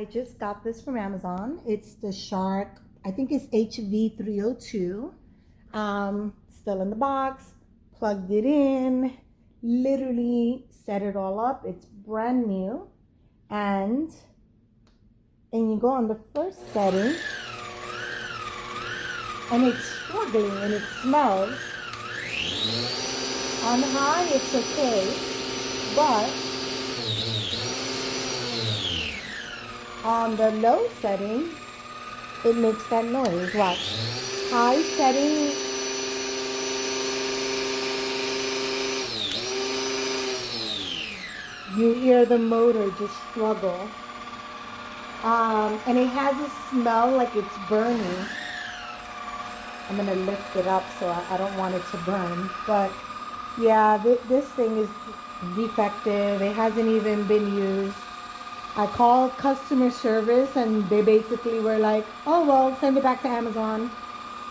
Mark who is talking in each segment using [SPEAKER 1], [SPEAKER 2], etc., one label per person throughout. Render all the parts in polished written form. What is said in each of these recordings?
[SPEAKER 1] I just got this from Amazon. It's the Shark, I think it's HV372. Still in the box, plugged it in, literally set it all up. It's brand new. And you go on the first setting, and it's struggling and it smells. On high, it's okay, but on the low setting, it makes that noise. Watch. High setting, you hear the motor just struggle. And it has a smell like it's burning. I'm gonna lift it up so I don't want it to burn. But yeah, this thing is defective. It hasn't even been used. I called customer service and they basically were like, oh, well, send it back to Amazon.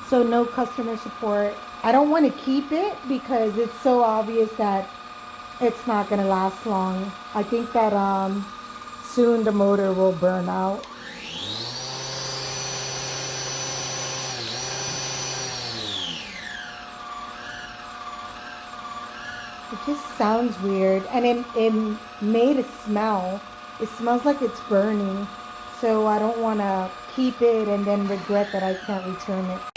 [SPEAKER 1] So no customer support. I don't want to keep it because it's so obvious that it's not going to last long. I think that soon the motor will burn out. It just sounds weird, and it made a smell. It smells like it's burning, so I don't want to keep it and then regret that I can't return it.